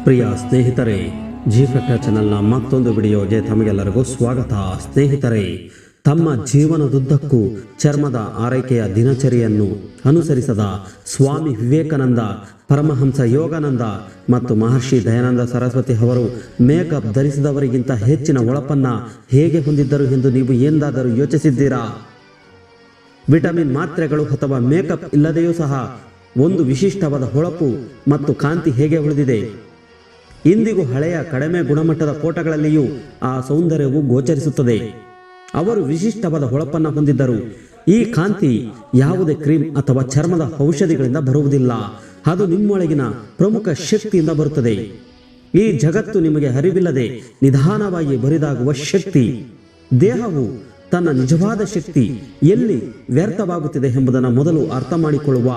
ಪ್ರಿಯ ಸ್ನೇಹಿತರೆ, G factor ಚಾನೆಲ್ನ ಮತ್ತೊಂದು ವಿಡಿಯೋಗೆ ತಮಗೆಲ್ಲರಿಗೂ ಸ್ವಾಗತ. ಸ್ನೇಹಿತರೆ, ತಮ್ಮ ಜೀವನದುದ್ದಕ್ಕೂ ಚರ್ಮದ ಆರೈಕೆಯ ದಿನಚರಿಯನ್ನು ಅನುಸರಿಸದ ಸ್ವಾಮಿ ವಿವೇಕಾನಂದ, ಪರಮಹಂಸ ಯೋಗಾನಂದ ಮತ್ತು ಮಹರ್ಷಿ ದಯಾನಂದ ಸರಸ್ವತಿ ಅವರು ಮೇಕಪ್ ಧರಿಸಿದವರಿಗಿಂತ ಹೆಚ್ಚಿನ ಹೊಳಪನ್ನು ಹೇಗೆ ಹೊಂದಿದ್ದರು ಎಂದು ನೀವು ಎಂದಾದರೂ ಯೋಚಿಸಿದ್ದೀರಾ? ವಿಟಮಿನ್ ಮಾತ್ರೆಗಳು ಅಥವಾ ಮೇಕಪ್ ಇಲ್ಲದೆಯೂ ಸಹ ಒಂದು ವಿಶಿಷ್ಟವಾದ ಹೊಳಪು ಮತ್ತು ಕಾಂತಿ ಹೇಗೆ ಉಳಿದಿದೆ. ಇಂದಿಗೂ ಹಳೆಯ ಕಡಿಮೆ ಗುಣಮಟ್ಟದ ಫೋಟೋಗಳಲ್ಲಿಯೂ ಆ ಸೌಂದರ್ಯವು ಗೋಚರಿಸುತ್ತದೆ. ಅವರು ವಿಶಿಷ್ಟವಾದ ಹೊಳಪನ್ನು ಹೊಂದಿದ್ದರು. ಈ ಕಾಂತಿ ಯಾವುದೇ ಕ್ರೀಮ್ ಅಥವಾ ಚರ್ಮದ ಔಷಧಿಗಳಿಂದ ಬರುವುದಿಲ್ಲ, ಅದು ನಿಮ್ಮೊಳಗಿನ ಪ್ರಮುಖ ಶಕ್ತಿಯಿಂದ ಬರುತ್ತದೆ. ಈ ಜಗತ್ತು ನಿಮಗೆ ಅರಿವಿಲ್ಲದೆ ನಿಧಾನವಾಗಿ ಬರಿದಾಗುವ ಶಕ್ತಿ. ದೇಹವು ತನ್ನ ನಿಜವಾದ ಶಕ್ತಿ ಎಲ್ಲಿ ವ್ಯರ್ಥವಾಗುತ್ತಿದೆ ಎಂಬುದನ್ನು ಮೊದಲು ಅರ್ಥ ಮಾಡಿಕೊಳ್ಳುವ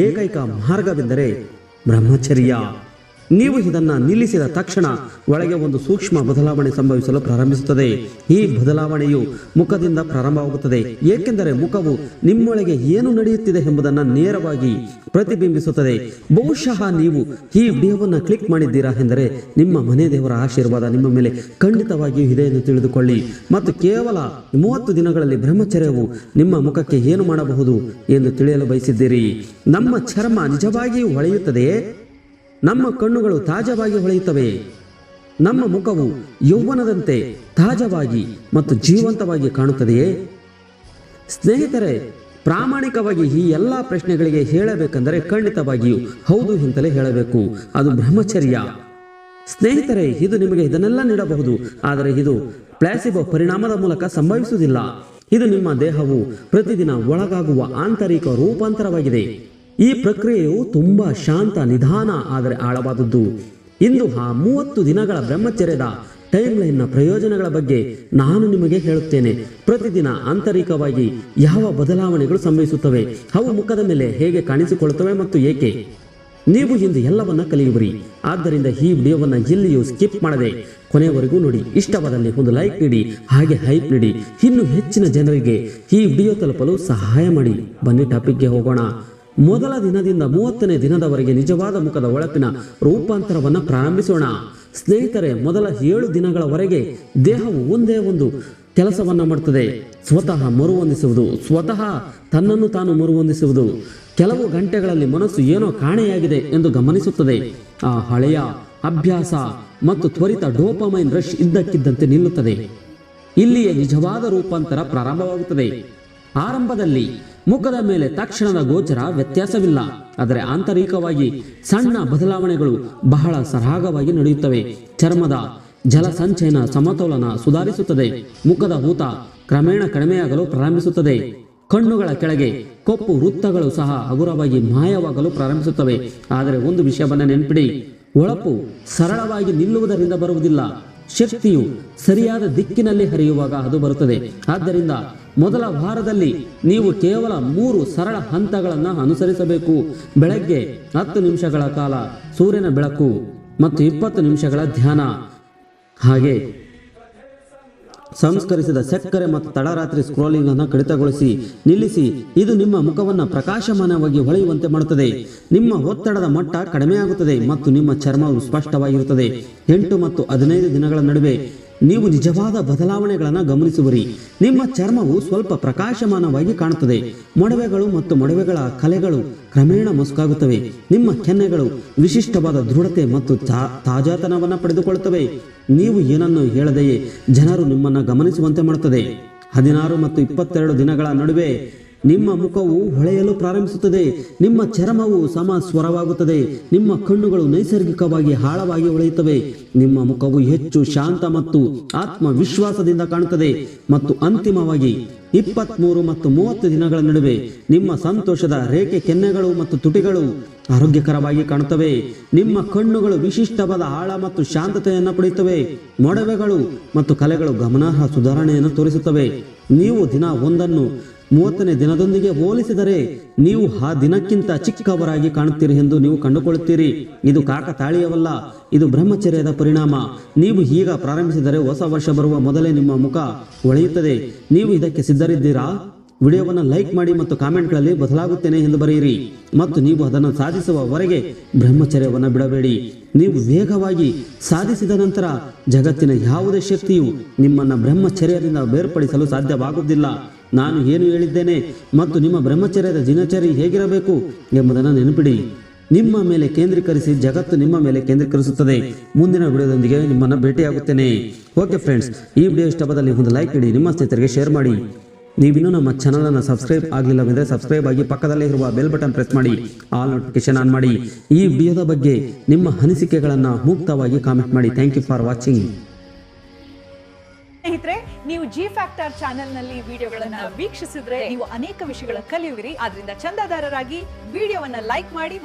ಏಕೈಕ ಮಾರ್ಗವೆಂದರೆ ಬ್ರಹ್ಮಚರ್ಯ. ನೀವು ಇದನ್ನು ನಿಲ್ಲಿಸಿದ ತಕ್ಷಣ ಒಳಗೆ ಒಂದು ಸೂಕ್ಷ್ಮ ಬದಲಾವಣೆ ಸಂಭವಿಸಲು ಪ್ರಾರಂಭಿಸುತ್ತದೆ. ಈ ಬದಲಾವಣೆಯು ಮುಖದಿಂದ ಪ್ರಾರಂಭವಾಗುತ್ತದೆ, ಏಕೆಂದರೆ ಮುಖವು ನಿಮ್ಮೊಳಗೆ ಏನು ನಡೆಯುತ್ತಿದೆ ಎಂಬುದನ್ನು ನೇರವಾಗಿ ಪ್ರತಿಬಿಂಬಿಸುತ್ತದೆ. ಬಹುಶಃ ನೀವು ಈ ವಿಡಿಯೋವನ್ನು ಕ್ಲಿಕ್ ಮಾಡಿದ್ದೀರಾ ಎಂದರೆ ನಿಮ್ಮ ಮನೆ ದೇವರ ಆಶೀರ್ವಾದ ನಿಮ್ಮ ಮೇಲೆ ಖಂಡಿತವಾಗಿಯೂ ಇದೆ ಎಂದು ತಿಳಿದುಕೊಳ್ಳಿ. ಮತ್ತು ಕೇವಲ 30 ದಿನಗಳಲ್ಲಿ ಬ್ರಹ್ಮಚರ್ಯವು ನಿಮ್ಮ ಮುಖಕ್ಕೆ ಏನು ಮಾಡಬಹುದು ಎಂದು ತಿಳಿಯಲು ಬಯಸಿದ್ದೀರಿ. ನಮ್ಮ ಚರ್ಮ ನಿಜವಾಗಿಯೂ ಹೊಳೆಯುತ್ತದೆಯೇ? ನಮ್ಮ ಕಣ್ಣುಗಳು ತಾಜಾವಾಗಿ ಹೊಳೆಯುತ್ತವೆ. ನಮ್ಮ ಮುಖವು ಯೌವನದಂತೆ ತಾಜಾವಾಗಿ ಮತ್ತು ಜೀವಂತವಾಗಿ ಕಾಣುತ್ತದೆಯೇ? ಸ್ನೇಹಿತರೆ, ಪ್ರಾಮಾಣಿಕವಾಗಿ ಈ ಎಲ್ಲ ಪ್ರಶ್ನೆಗಳಿಗೆ ಹೇಳಬೇಕೆಂದರೆ ಖಂಡಿತವಾಗಿಯೂ ಹೌದು ಎಂತಲೇ ಹೇಳಬೇಕು. ಅದು ಬ್ರಹ್ಮಚರ್ಯ. ಸ್ನೇಹಿತರೆ, ಇದು ನಿಮಗೆ ಇದನ್ನೆಲ್ಲ ನೀಡಬಹುದು, ಆದರೆ ಇದು ಪ್ಲಾಸಿಬೋ ಪರಿಣಾಮದ ಮೂಲಕ ಸಂಭವಿಸುವುದಿಲ್ಲ. ಇದು ನಿಮ್ಮ ದೇಹವು ಪ್ರತಿದಿನ ಒಳಗಾಗುವ ಆಂತರಿಕ ರೂಪಾಂತರವಾಗಿದೆ. ಈ ಪ್ರಕ್ರಿಯೆಯು ತುಂಬಾ ಶಾಂತ, ನಿಧಾನ, ಆದರೆ ಆಳವಾದದ್ದು. ಇಂದು ಆ 30 ದಿನಗಳ ಬ್ರಹ್ಮಚರ್ಯದ ಟೈಮ್ಲೈನ್ನ ಪ್ರಯೋಜನಗಳ ಬಗ್ಗೆ ನಾನು ನಿಮಗೆ ಹೇಳುತ್ತೇನೆ. ಪ್ರತಿದಿನ ಆಂತರಿಕವಾಗಿ ಯಾವ ಬದಲಾವಣೆಗಳು ಸಂಭವಿಸುತ್ತವೆ, ಅವು ಮುಖದ ಮೇಲೆ ಹೇಗೆ ಕಾಣಿಸಿಕೊಳ್ಳುತ್ತವೆ ಮತ್ತು ಏಕೆ. ನೀವು ಇಂದು ಎಲ್ಲವನ್ನ ಕಲಿಯುವಿರಿ. ಆದ್ದರಿಂದ ಈ ವಿಡಿಯೋವನ್ನು ಎಲ್ಲಿಯೂ ಸ್ಕಿಪ್ ಮಾಡದೆ ಕೊನೆಯವರೆಗೂ ನೋಡಿ. ಇಷ್ಟವಾದಲ್ಲಿ ಒಂದು ಲೈಕ್ ನೀಡಿ, ಹಾಗೆ ಹೈಪ್ ನೀಡಿ. ಇನ್ನು ಹೆಚ್ಚಿನ ಜನರಿಗೆ ಈ ವಿಡಿಯೋ ತಲುಪಲು ಸಹಾಯ ಮಾಡಿ. ಬನ್ನಿ ಟಾಪಿಕ್ಗೆ ಹೋಗೋಣ. ಮೊದಲ ದಿನದಿಂದ 30ನೇ ದಿನದವರೆಗೆ ನಿಜವಾದ ಮುಖದ ಹೊಳಪಿನ ರೂಪಾಂತರವನ್ನು ಪ್ರಾರಂಭಿಸೋಣ. ಸ್ನೇಹಿತರೆ, ಮೊದಲ 7 ದಿನಗಳವರೆಗೆ ದೇಹವು ಒಂದೇ ಒಂದು ಕೆಲಸವನ್ನ ಮಾಡುತ್ತದೆ, ಸ್ವತಃ ಮರುಹೊಂದಿಸುವುದು, ಸ್ವತಃ ತನ್ನನ್ನು ತಾನು ಮರುಹೊಂದಿಸುವುದು. ಕೆಲವು ಗಂಟೆಗಳಲ್ಲಿ ಮನಸ್ಸು ಏನೋ ಕಾಣೆಯಾಗಿದೆ ಎಂದು ಗಮನಿಸುತ್ತದೆ. ಆ ಹಳೆಯ ಅಭ್ಯಾಸ ಮತ್ತು ತ್ವರಿತ ಡೋಪಮೈನ್ ರಶ್ ಇದ್ದಕ್ಕಿದ್ದಂತೆ ನಿಲ್ಲುತ್ತದೆ. ಇಲ್ಲಿಯೇ ನಿಜವಾದ ರೂಪಾಂತರ ಪ್ರಾರಂಭವಾಗುತ್ತದೆ. ಆರಂಭದಲ್ಲಿ ಮುಖದ ಮೇಲೆ ತಕ್ಷಣದ ಗೋಚರ ವ್ಯತ್ಯಾಸವಿಲ್ಲ, ಆದರೆ ಆಂತರಿಕವಾಗಿ ಸಣ್ಣ ಬದಲಾವಣೆಗಳು ಬಹಳ ಸರಾಗವಾಗಿ ನಡೆಯುತ್ತವೆ. ಚರ್ಮದ ಜಲಸಂಚಯನ ಸಮತೋಲನ ಸುಧಾರಿಸುತ್ತದೆ. ಮುಖದ ಊತ ಕ್ರಮೇಣ ಕಡಿಮೆಯಾಗಲು ಪ್ರಾರಂಭಿಸುತ್ತದೆ. ಕಣ್ಣುಗಳ ಕೆಳಗೆ ಕೊಪ್ಪು ವೃತ್ತಗಳು ಸಹ ಹಗುರವಾಗಿ ಮಾಯವಾಗಲು ಪ್ರಾರಂಭಿಸುತ್ತವೆ. ಆದರೆ ಒಂದು ವಿಷಯವನ್ನು ನೆನಪಿಡಿ, ಹೊಳಪು ಸರಳವಾಗಿ ನಿಲ್ಲುವುದರಿಂದ ಬರುವುದಿಲ್ಲ. ಶಕ್ತಿಯು ಸರಿಯಾದ ದಿಕ್ಕಿನಲ್ಲಿ ಹರಿಯುವಾಗ ಅದು ಬರುತ್ತದೆ. ಆದ್ದರಿಂದ ಮೊದಲ ವಾರದಲ್ಲಿ ನೀವು ಕೇವಲ 3 ಸರಳ ಹಂತಗಳನ್ನು ಅನುಸರಿಸಬೇಕು. ಬೆಳಗ್ಗೆ 10 ನಿಮಿಷಗಳ ಕಾಲ ಸೂರ್ಯನ ಬೆಳಕು ಮತ್ತು 20 ನಿಮಿಷಗಳ ಧ್ಯಾನ, ಹಾಗೆ ಸಂಸ್ಕರಿಸಿದ ಸಕ್ಕರೆ ಮತ್ತು ತಡರಾತ್ರಿ ಸ್ಕ್ರೋಲಿಂಗ್ ಅನ್ನು ಕಡಿತಗೊಳಿಸಿ ನಿಲ್ಲಿಸಿ. ಇದು ನಿಮ್ಮ ಮುಖವನ್ನು ಪ್ರಕಾಶಮಾನವಾಗಿ ಹೊಳೆಯುವಂತೆ ಮಾಡುತ್ತದೆ. ನಿಮ್ಮ ಒತ್ತಡದ ಮಟ್ಟ ಕಡಿಮೆಯಾಗುತ್ತದೆ ಮತ್ತು ನಿಮ್ಮ ಚರ್ಮವು ಸ್ಪಷ್ಟವಾಗಿರುತ್ತದೆ. 8 ಮತ್ತು 15 ದಿನಗಳ ನಡುವೆ ನೀವು ನಿಜವಾದ ಬದಲಾವಣೆಗಳನ್ನು ಗಮನಿಸುವಿರಿ. ನಿಮ್ಮ ಚರ್ಮವು ಸ್ವಲ್ಪ ಪ್ರಕಾಶಮಾನವಾಗಿ ಕಾಣುತ್ತದೆ. ಮೊಡವೆಗಳು ಮತ್ತು ಮೊಡವೆಗಳ ಕಲೆಗಳು ಕ್ರಮೇಣ ಮಸುಕಾಗುತ್ತವೆ. ನಿಮ್ಮ ಕೆನ್ನೆಗಳು ವಿಶಿಷ್ಟವಾದ ದೃಢತೆ ಮತ್ತು ತಾಜಾತನವನ್ನು ಪಡೆದುಕೊಳ್ಳುತ್ತವೆ. ನೀವು ಏನನ್ನು ಹೇಳದೆಯೇ ಜನರು ನಿಮ್ಮನ್ನು ಗಮನಿಸುವಂತೆ ಮಾಡುತ್ತದೆ. 16 ಮತ್ತು 22 ದಿನಗಳ ನಡುವೆ ನಿಮ್ಮ ಮುಖವು ಹೊಳೆಯಲು ಪ್ರಾರಂಭಿಸುತ್ತದೆ. ನಿಮ್ಮ ಚರ್ಮವು ಸಮಸ್ವರವಾಗುತ್ತದೆ. ನಿಮ್ಮ ಕಣ್ಣುಗಳು ನೈಸರ್ಗಿಕವಾಗಿ ಆಳವಾಗಿ ಹೊಳೆಯುತ್ತವೆ. ನಿಮ್ಮ ಮುಖವು ಹೆಚ್ಚು ಶಾಂತ ಮತ್ತು ಆತ್ಮವಿಶ್ವಾಸದಿಂದ ಕಾಣುತ್ತದೆ. ಮತ್ತು ಅಂತಿಮವಾಗಿ 23 ಮತ್ತು 30 ದಿನಗಳ ನಡುವೆ ನಿಮ್ಮ ಸಂತೋಷದ ರೇಖೆ, ಕೆನ್ನೆಗಳು ಮತ್ತು ತುಟಿಗಳು ಆರೋಗ್ಯಕರವಾಗಿ ಕಾಣುತ್ತವೆ. ನಿಮ್ಮ ಕಣ್ಣುಗಳು ವಿಶಿಷ್ಟವಾದ ಆಳ ಮತ್ತು ಶಾಂತತೆಯನ್ನು ಪಡೆಯುತ್ತವೆ. ಮೊಡವೆಗಳು ಮತ್ತು ಕಲೆಗಳು ಗಮನಾರ್ಹ ಸುಧಾರಣೆಯನ್ನು ತೋರಿಸುತ್ತವೆ. ನೀವು ದಿನ ಒಂದನ್ನು 30ನೇ ದಿನದೊಂದಿಗೆ ಹೋಲಿಸಿದರೆ ನೀವು ಆ ದಿನಕ್ಕಿಂತ ಚಿಕ್ಕವರಾಗಿ ಕಾಣುತ್ತೀರಿ ಎಂದು ನೀವು ಕಂಡುಕೊಳ್ಳುತ್ತೀರಿ. ಇದು ಕಾಕತಾಳೀಯವಲ್ಲ, ಇದು ಬ್ರಹ್ಮಚರ್ಯದ ಪರಿಣಾಮ. ನೀವು ಈಗ ಪ್ರಾರಂಭಿಸಿದರೆ ಹೊಸ ವರ್ಷ ಬರುವ ಮೊದಲೇ ನಿಮ್ಮ ಮುಖ ಹೊಳೆಯುತ್ತದೆ. ನೀವು ಇದಕ್ಕೆ ಸಿದ್ಧರಿದ್ದೀರಾ? ವಿಡಿಯೋವನ್ನು ಲೈಕ್ ಮಾಡಿ ಮತ್ತು ಕಾಮೆಂಟ್ಗಳಲ್ಲಿ ಬದಲಾಗುತ್ತೇನೆ ಎಂದು ಬರೆಯಿರಿ ಮತ್ತು ನೀವು ಅದನ್ನು ಸಾಧಿಸುವವರೆಗೆ ಬ್ರಹ್ಮಚರ್ಯವನ್ನು ಬಿಡಬೇಡಿ. ನೀವು ವೇಗವಾಗಿ ಸಾಧಿಸಿದ ನಂತರ ಜಗತ್ತಿನ ಯಾವುದೇ ಶಕ್ತಿಯು ನಿಮ್ಮನ್ನು ಬ್ರಹ್ಮಚರ್ಯದಿಂದ ಬೇರ್ಪಡಿಸಲು ಸಾಧ್ಯವಾಗುವುದಿಲ್ಲ. ನಾನು ಏನು ಹೇಳಿದ್ದೇನೆ ಮತ್ತು ನಿಮ್ಮ ಬ್ರಹ್ಮಚರ್ಯದ ದಿನಚರಿ ಹೇಗಿರಬೇಕು ಎಂಬುದನ್ನು ನೆನಪಿಡಿ. ನಿಮ್ಮ ಮೇಲೆ ಕೇಂದ್ರೀಕರಿಸಿ, ಜಗತ್ತು ನಿಮ್ಮ ಮೇಲೆ ಕೇಂದ್ರೀಕರಿಸುತ್ತದೆ. ಮುಂದಿನ ವಿಡಿಯೋದೊಂದಿಗೆ ನಿಮ್ಮನ್ನು ಭೇಟಿಯಾಗುತ್ತೇನೆ. ಓಕೆ ಫ್ರೆಂಡ್ಸ್, ಈ ವಿಡಿಯೋ ಇಷ್ಟವಾದಲ್ಲಿ ಒಂದು ಲೈಕ್ ನೀಡಿ, ನಿಮ್ಮ ಸ್ನೇಹಿತರಿಗೆ ಶೇರ್ ಮಾಡಿ. ನೀವಿನ್ನೂ ನಮ್ಮ ಚಾನಲನ್ನು ಸಬ್ಸ್ಕ್ರೈಬ್ ಆಗಲಿಲ್ಲವೆಂದರೆ ಸಬ್ಸ್ಕ್ರೈಬ್ ಆಗಿ ಪಕ್ಕದಲ್ಲೇ ಇರುವ ಬೆಲ್ ಬಟನ್ ಪ್ರೆಸ್ ಮಾಡಿ, ಆಲ್ ನೋಟಿಫಿಕೇಶನ್ ಆನ್ ಮಾಡಿ. ಈ ವಿಡಿಯೋದ ಬಗ್ಗೆ ನಿಮ್ಮ ಅನಿಸಿಕೆಗಳನ್ನು ಮುಕ್ತವಾಗಿ ಕಾಮೆಂಟ್ ಮಾಡಿ. Thank you for watching. ಸ್ನೇಹಿತರೆ, ನೀವು ಜಿ ಫ್ಯಾಕ್ಟರ್ ಚಾನೆಲ್ನಲ್ಲಿ ವಿಡಿಯೋಗಳನ್ನ ವೀಕ್ಷಿಸಿದ್ರೆ ನೀವು ಅನೇಕ ವಿಷಯಗಳ ಕಲಿಯುವಿರಿ. ಆದ್ರಿಂದ ಚಂದಾದಾರರಾಗಿ ವಿಡಿಯೋವನ್ನ ಲೈಕ್ ಮಾಡಿ.